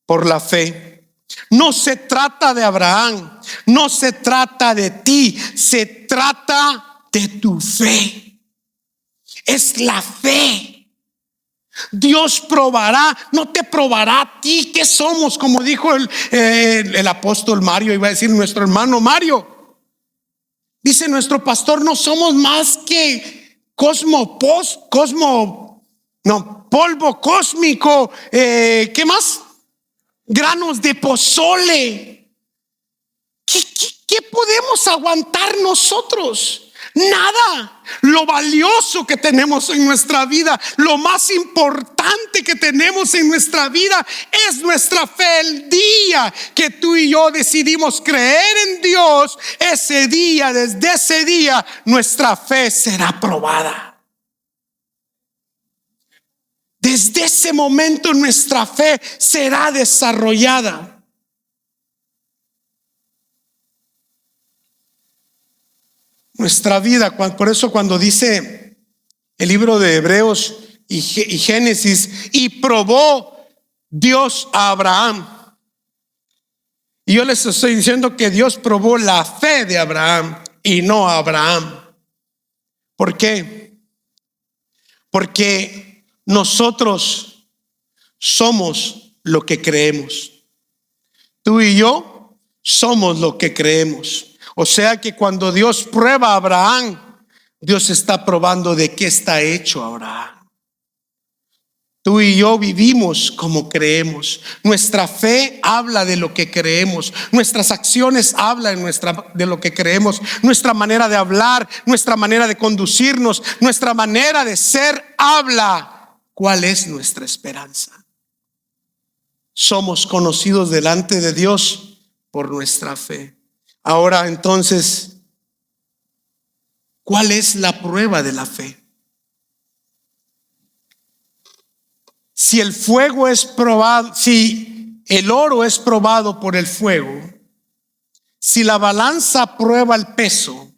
por la fe. No se trata de Abraham, no se trata de ti, se trata de tu fe. Es la fe. Dios probará, no te probará a ti que somos, como dijo el apóstol Mario, iba a decir nuestro hermano Mario. Dice nuestro pastor: no somos más que polvo cósmico, ¿qué más? Granos de pozole. ¿Qué podemos aguantar nosotros? Nada. Lo valioso que tenemos en nuestra vida, lo más importante que tenemos en nuestra vida, es nuestra fe. El día que tú y yo decidimos creer en Dios, ese día, desde ese día, nuestra fe será probada. Desde ese momento nuestra fe será desarrollada. Nuestra vida, por eso cuando dice el libro de Hebreos y Génesis: y probó Dios a Abraham. Y yo les estoy diciendo que Dios probó la fe de Abraham y no a Abraham. ¿Por qué? Porque nosotros somos lo que creemos. Tú y yo somos lo que creemos. O sea que cuando Dios prueba a Abraham, Dios está probando de qué está hecho Abraham. Tú y yo vivimos como creemos. Nuestra fe habla de lo que creemos. Nuestras acciones hablan de lo que creemos. Nuestra manera de hablar, nuestra manera de conducirnos, nuestra manera de ser habla cuál es nuestra esperanza. Somos conocidos delante de Dios por nuestra fe. Ahora entonces, ¿cuál es la prueba de la fe? Si el fuego es probado, si el oro es probado por el fuego, si la balanza prueba el peso,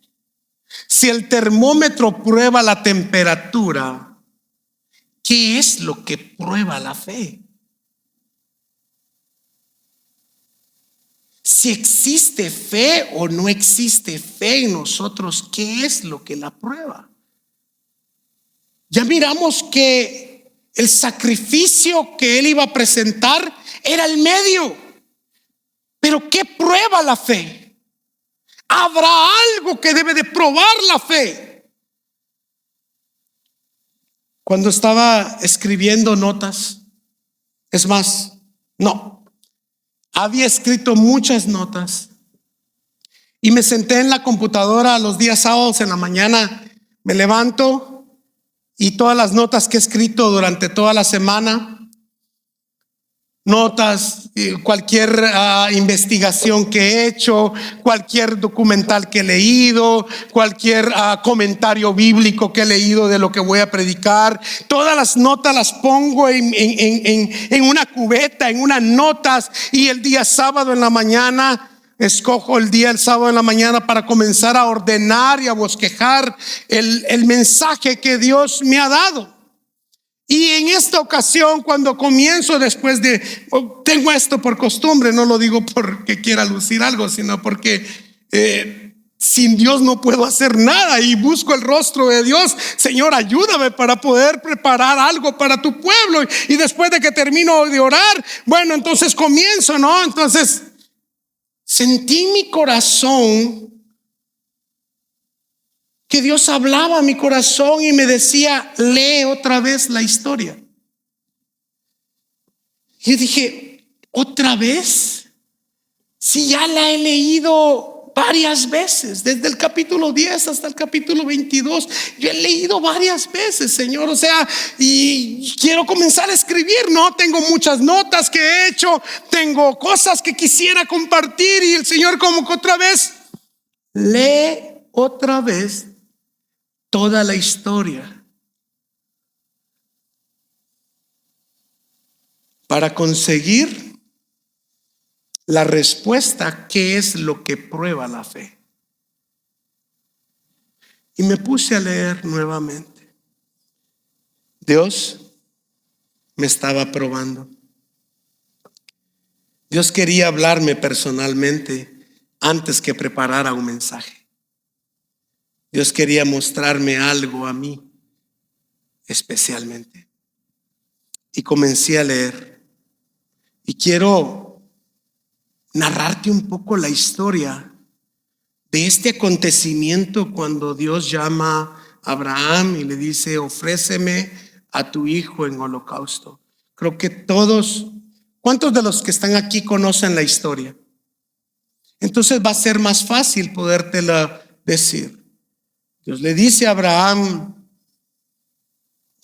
si el termómetro prueba la temperatura, ¿qué es lo que prueba la fe? Si existe fe o no existe fe en nosotros, ¿qué es lo que la prueba? Ya miramos que el sacrificio que él iba a presentar era el medio. Pero ¿qué prueba la fe? ¿Habrá algo que debe de probar la fe? Cuando estaba escribiendo notas, es más, no, había escrito muchas notas y me senté en la computadora los días sábados en la mañana, me levanto y todas las notas que he escrito durante toda la semana, notas, cualquier investigación que he hecho, cualquier documental que he leído, cualquier comentario bíblico que he leído de lo que voy a predicar, todas las notas las pongo en una cubeta, en unas notas, y el día sábado en la mañana escojo el sábado en la mañana para comenzar a ordenar y a bosquejar el mensaje que Dios me ha dado. Y en esta ocasión, cuando comienzo tengo esto por costumbre, no lo digo porque quiera lucir algo, sino porque sin Dios no puedo hacer nada, y busco el rostro de Dios. Señor, ayúdame para poder preparar algo para tu pueblo. Y después de que termino de orar, bueno, entonces comienzo, ¿no? Entonces sentí mi corazón que Dios hablaba a mi corazón y me decía: lee otra vez la historia. Y dije: ¿otra vez? Si ya la he leído varias veces, desde el capítulo 10 hasta el capítulo 22, yo he leído varias veces, Señor. O sea, y quiero comenzar a escribir, ¿no? Tengo muchas notas que he hecho, tengo cosas que quisiera compartir, y el Señor como que otra vez: lee otra vez toda la historia para conseguir la respuesta, ¿qué es lo que prueba la fe? Y me puse a leer nuevamente. Dios me estaba probando. Dios quería hablarme personalmente antes que preparara un mensaje. Dios quería mostrarme algo a mí especialmente. Y comencé a leer. Y quiero narrarte un poco la historia de este acontecimiento cuando Dios llama a Abraham y le dice: ofréceme a tu hijo en holocausto. Creo que todos, ¿cuántos de los que están aquí conocen la historia? Entonces va a ser más fácil podértela decir. Dios le dice a Abraham: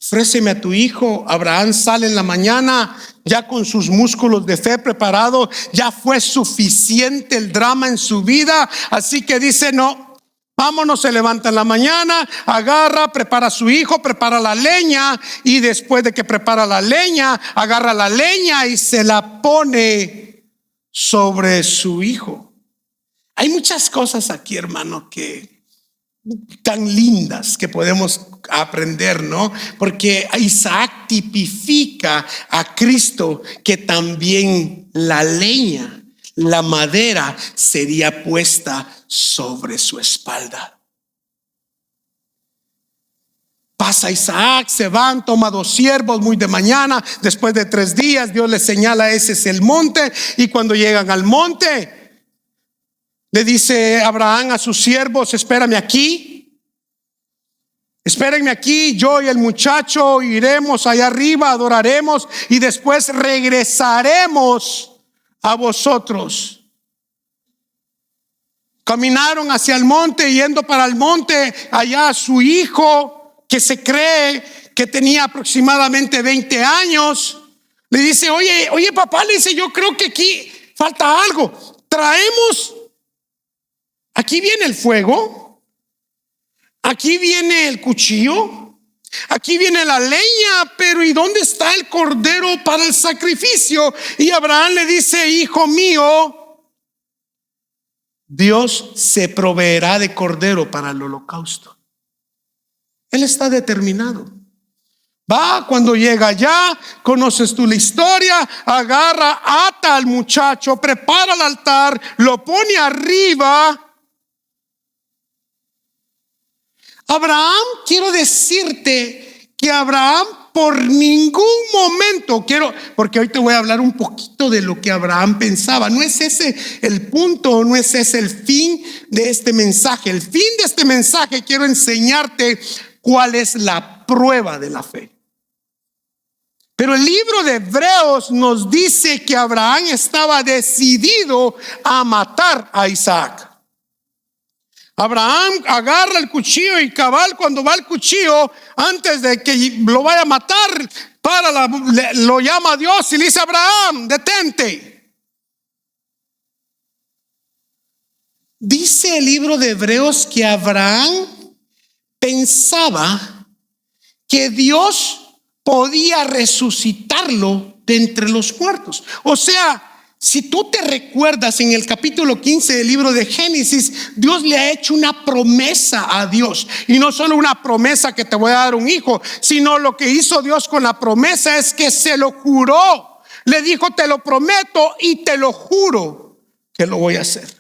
ofréceme a tu hijo. Abraham sale en la mañana ya con sus músculos de fe preparados. Ya fue suficiente el drama en su vida, así que dice: no, vámonos. Se levanta en la mañana, agarra, prepara a su hijo, prepara la leña, y después de que prepara la leña, agarra la leña y se la pone sobre su hijo. Hay muchas cosas aquí, hermano, que tan lindas que podemos aprender, ¿no? Porque Isaac tipifica a Cristo, que también la leña, la madera, sería puesta sobre su espalda. Pasa Isaac, se van, toma 2 siervos muy de mañana. Después de 3 días, Dios les señala: ese es el monte. Y cuando llegan al monte, le dice Abraham a sus siervos: espérenme aquí, yo y el muchacho iremos allá arriba, adoraremos y después regresaremos a vosotros. Caminaron hacia el monte, yendo para el monte, allá su hijo, que se cree que tenía aproximadamente 20 años, le dice: oye papá, le dice, yo creo que aquí falta algo. Traemos, aquí viene el fuego, aquí viene el cuchillo, aquí viene la leña, pero ¿y dónde está el cordero para el sacrificio? Y Abraham le dice: hijo mío, Dios se proveerá de cordero para el holocausto. Él está determinado. Va, cuando llega allá, conoces tú la historia, agarra, ata al muchacho, prepara el altar, lo pone arriba. Abraham, quiero decirte que Abraham por ningún momento porque hoy te voy a hablar un poquito de lo que Abraham pensaba. No es ese el punto, no es ese el fin de este mensaje. El fin de este mensaje quiero enseñarte cuál es la prueba de la fe. Pero el libro de Hebreos nos dice que Abraham estaba decidido a matar a Isaac. Abraham agarra el cuchillo y cabal cuando va el cuchillo, antes de que lo vaya a matar, lo llama a Dios y le dice: Abraham, detente. Dice el libro de Hebreos que Abraham pensaba que Dios podía resucitarlo de entre los muertos. O sea, si tú te recuerdas, en el capítulo 15 del libro de Génesis, Dios le ha hecho una promesa a Dios. Y no solo una promesa que te voy a dar un hijo, sino lo que hizo Dios con la promesa es que se lo juró. Le dijo: te lo prometo y te lo juro que lo voy a hacer.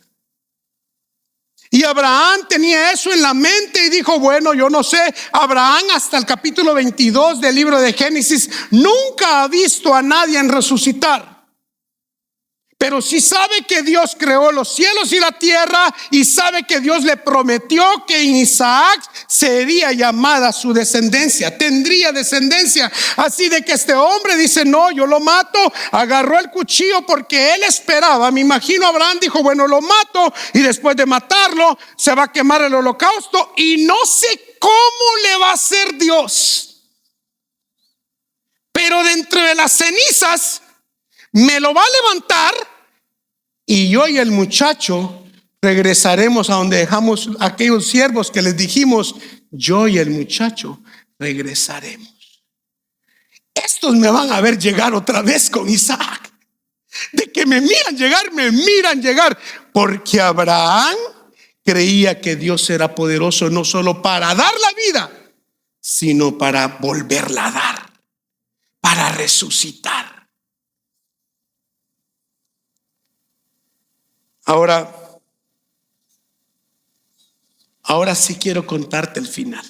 Y Abraham tenía eso en la mente y dijo: bueno, yo no sé. Abraham, hasta el capítulo 22 del libro de Génesis, nunca ha visto a nadie resucitar. Pero sí sabe que Dios creó los cielos y la tierra, y sabe que Dios le prometió que en Isaac sería llamada su descendencia, tendría descendencia. Así de que este hombre dice: no, yo lo mato. Agarró el cuchillo porque él esperaba, me imagino, Abraham dijo: bueno, lo mato, y después de matarlo se va a quemar el holocausto, y no sé cómo le va a hacer Dios, pero dentro de las cenizas me lo va a levantar, y yo y el muchacho regresaremos a donde dejamos a aquellos siervos que les dijimos: yo y el muchacho regresaremos. Estos me van a ver llegar otra vez con Isaac. De que me miran llegar, porque Abraham creía que Dios era poderoso no solo para dar la vida, sino para volverla a dar, para resucitar. Ahora sí quiero contarte el final.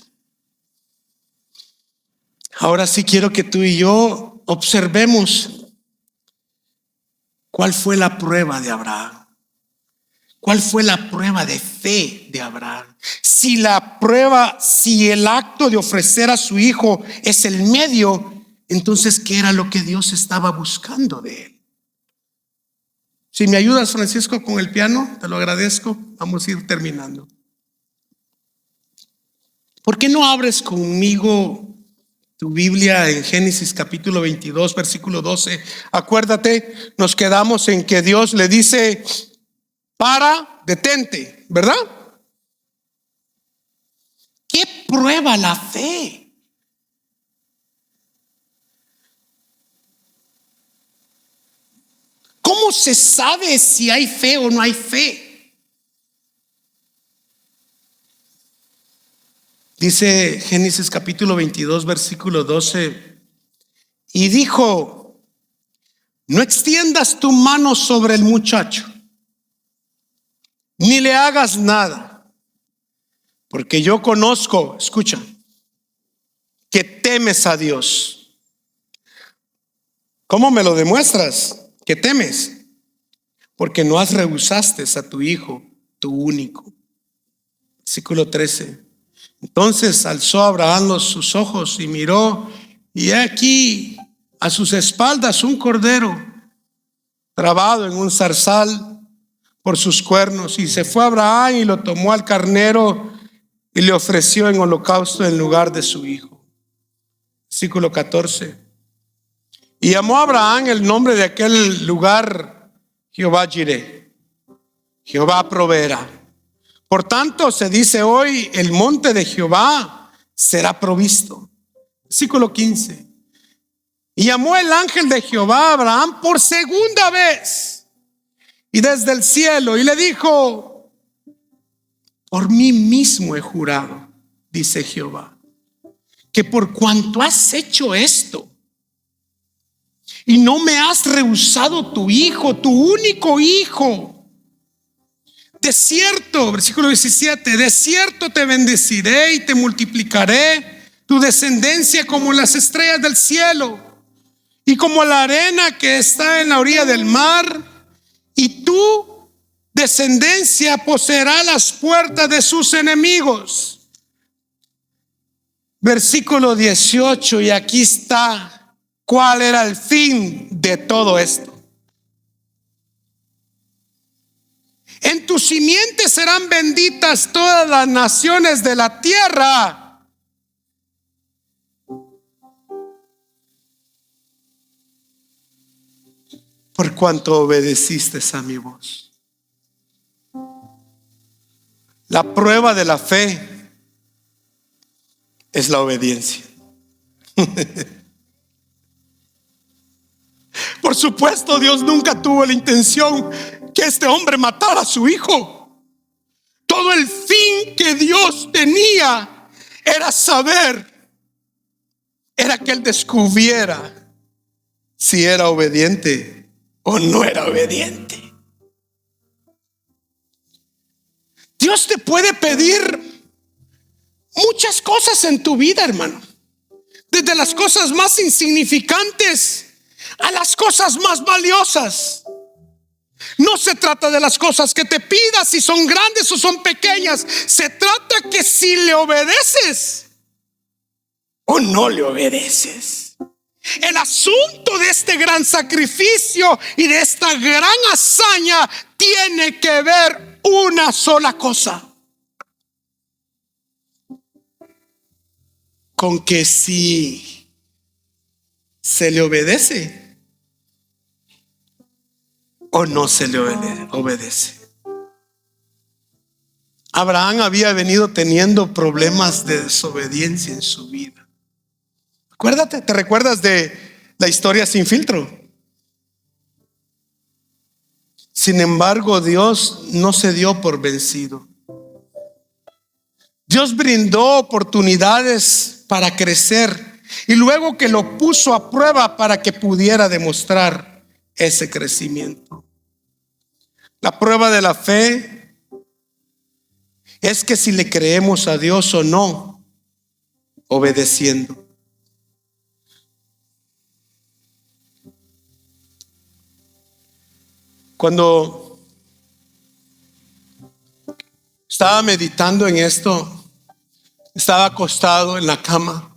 Ahora sí quiero que tú y yo observemos cuál fue la prueba de Abraham. ¿Cuál fue la prueba de fe de Abraham? Si el acto de ofrecer a su hijo es el medio, entonces ¿qué era lo que Dios estaba buscando de él? Si me ayudas, Francisco, con el piano, te lo agradezco. Vamos a ir terminando. ¿Por qué no abres conmigo tu Biblia en Génesis capítulo 22, versículo 12? Acuérdate, nos quedamos en que Dios le dice: detente, ¿verdad? ¿Qué prueba la fe? ¿Cómo se sabe si hay fe o no hay fe? Dice Génesis capítulo 22, versículo 12: y dijo: no extiendas tu mano sobre el muchacho, ni le hagas nada, porque yo conozco, escucha, que temes a Dios. ¿Cómo me lo demuestras que temes? Porque no rehusaste a tu hijo, tu único. Versículo 13: entonces alzó Abraham sus ojos y miró, y he aquí a sus espaldas un cordero trabado en un zarzal por sus cuernos. Y se fue Abraham y lo tomó al carnero y le ofreció en holocausto en lugar de su hijo. Versículo 14: y llamó a Abraham el nombre de aquel lugar Jehová Jireh, Jehová proveerá. Por tanto se dice hoy: el monte de Jehová será provisto. Versículo 15: y llamó el ángel de Jehová a Abraham por segunda vez, y desde el cielo, y le dijo: por mí mismo he jurado, dice Jehová, que por cuanto has hecho esto y no me has rehusado tu hijo, tu único hijo, de cierto, versículo 17, de cierto te bendeciré y te multiplicaré tu descendencia como las estrellas del cielo y como la arena que está en la orilla del mar, y tu descendencia poseerá las puertas de sus enemigos. Versículo 18, y aquí está cuál era el fin de todo esto. En tu simiente serán benditas todas las naciones de la tierra. Por cuanto obedeciste a mi voz. La prueba de la fe es la obediencia. Por supuesto, Dios nunca tuvo la intención que este hombre matara a su hijo. Todo el fin que Dios tenía era saber, era que él descubriera si era obediente o no era obediente. Dios te puede pedir muchas cosas en tu vida, hermano, desde las cosas más insignificantes a las cosas más valiosas. No se trata de las cosas que te pidas, si son grandes o son pequeñas. Se trata que si le obedeces o no le obedeces. El asunto de este gran sacrificio y de esta gran hazaña tiene que ver una sola cosa: con que si se le obedece o no se le obedece. Abraham había venido teniendo problemas de desobediencia en su vida. Acuérdate, ¿te recuerdas de la historia sin filtro? Sin embargo, Dios no se dio por vencido. Dios brindó oportunidades para crecer y luego que lo puso a prueba para que pudiera demostrar ese crecimiento. La prueba de la fe es que si le creemos a Dios o no, obedeciendo. Cuando estaba meditando en esto, estaba acostado en la cama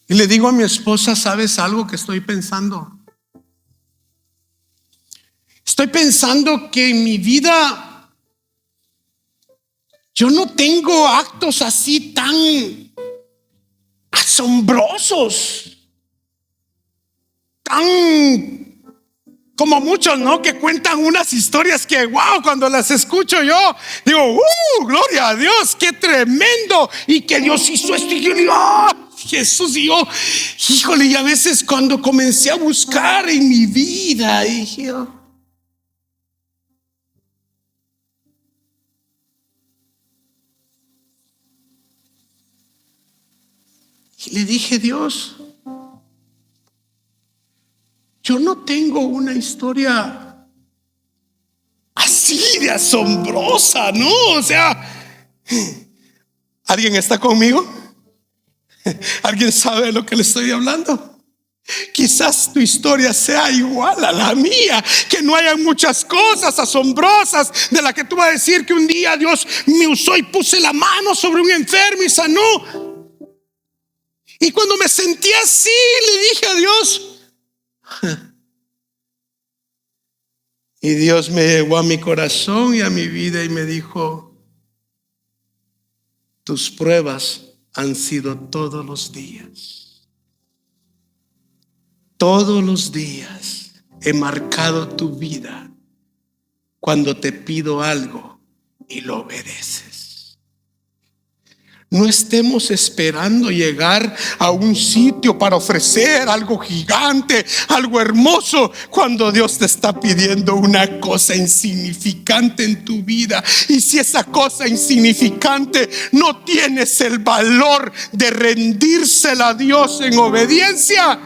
y le digo a mi esposa: ¿sabes algo que estoy pensando? Estoy pensando que en mi vida yo no tengo actos así tan asombrosos, tan como muchos, ¿no? Que cuentan unas historias que, wow, cuando las escucho yo digo, gloria a Dios, qué tremendo, y que Dios hizo esto, y yo digo, Jesús, y yo, híjole, y a veces cuando comencé a buscar en mi vida, dije, y le dije: Dios, yo no tengo una historia así de asombrosa, ¿no? O sea, ¿alguien está conmigo? ¿Alguien sabe de lo que le estoy hablando? Quizás tu historia sea igual a la mía, que no haya muchas cosas asombrosas de las que tú vas a decir que un día Dios me usó y puse la mano sobre un enfermo y sanó. Y cuando me sentí así, le dije a Dios, y Dios me llegó a mi corazón y a mi vida y me dijo: tus pruebas han sido todos los días. Todos los días he marcado tu vida cuando te pido algo y lo obedeces. No estemos esperando llegar a un sitio para ofrecer algo gigante, algo hermoso, cuando Dios te está pidiendo una cosa insignificante en tu vida. Y si esa cosa insignificante no tienes el valor de rendírsela a Dios en obediencia,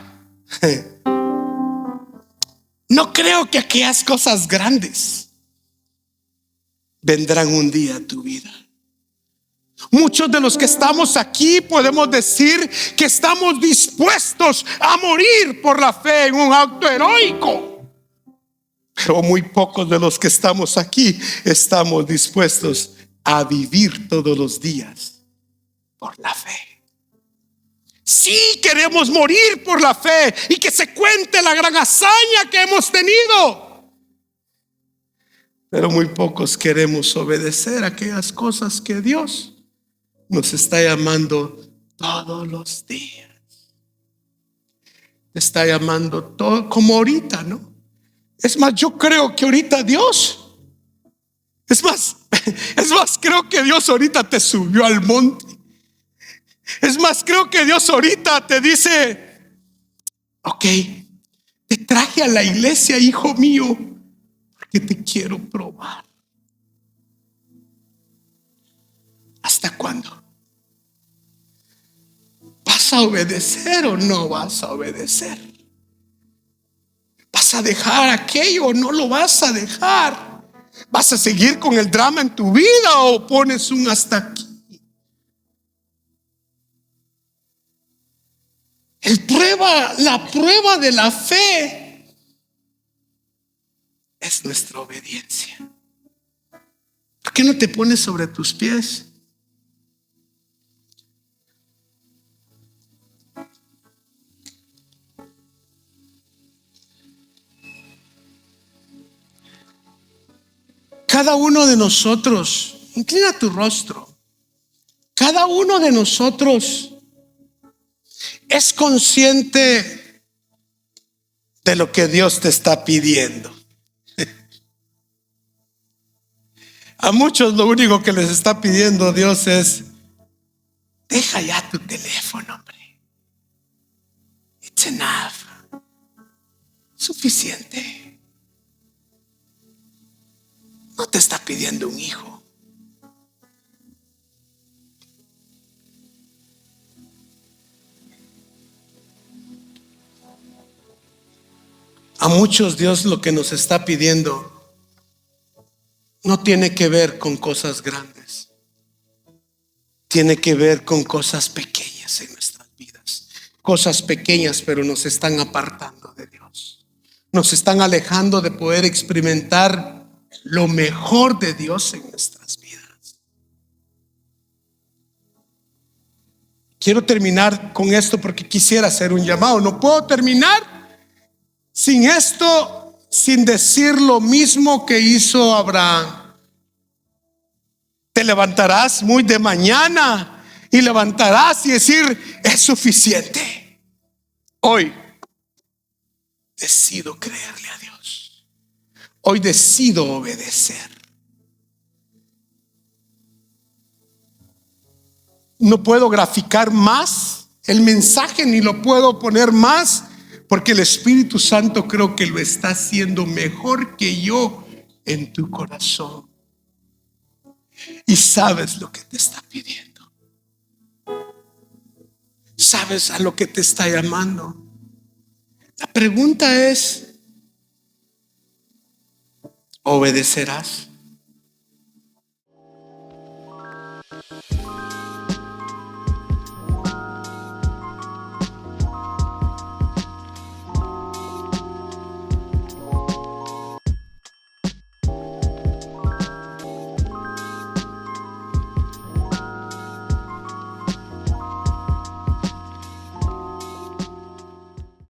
no creo que aquellas cosas grandes vendrán un día a tu vida. Muchos de los que estamos aquí podemos decir que estamos dispuestos a morir por la fe en un acto heroico, pero muy pocos de los que estamos aquí estamos dispuestos a vivir todos los días por la fe. Sí, queremos morir por la fe y que se cuente la gran hazaña que hemos tenido, pero muy pocos queremos obedecer aquellas cosas que Dios nos está llamando todos los días. Te está llamando todo, como ahorita, ¿no? Es más, yo creo que ahorita Dios, es más, creo que Dios ahorita te subió al monte. Es más, creo que Dios ahorita te dice: ok, te traje a la iglesia, hijo mío, porque te quiero probar. ¿Hasta cuándo? ¿Vas a obedecer o no vas a obedecer? ¿Vas a dejar aquello o no lo vas a dejar? ¿Vas a seguir con el drama en tu vida o pones un hasta aquí? La prueba de la fe es nuestra obediencia. ¿Por qué no te pones sobre tus pies? Cada uno de nosotros, inclina tu rostro. Cada uno de nosotros es consciente de lo que Dios te está pidiendo. A muchos lo único que les está pidiendo Dios es: deja ya tu teléfono, hombre. It's enough. Suficiente. No te está pidiendo un hijo. A muchos Dios lo que nos está pidiendo no tiene que ver con cosas grandes. Tiene que ver con cosas pequeñas en nuestras vidas. Cosas pequeñas, pero nos están apartando de Dios. Nos están alejando de poder experimentar lo mejor de Dios en nuestras vidas. Quiero terminar con esto porque quisiera hacer un llamado. No puedo terminar sin esto, sin decir lo mismo que hizo Abraham. Te levantarás muy de mañana y levantarás y decir: es suficiente. Hoy decido creerle a Dios. Hoy decido obedecer. No puedo graficar más el mensaje, ni lo puedo poner más, porque el Espíritu Santo creo que lo está haciendo mejor que yo en tu corazón. Y sabes lo que te está pidiendo. Sabes a lo que te está llamando. La pregunta es: ¿obedecerás?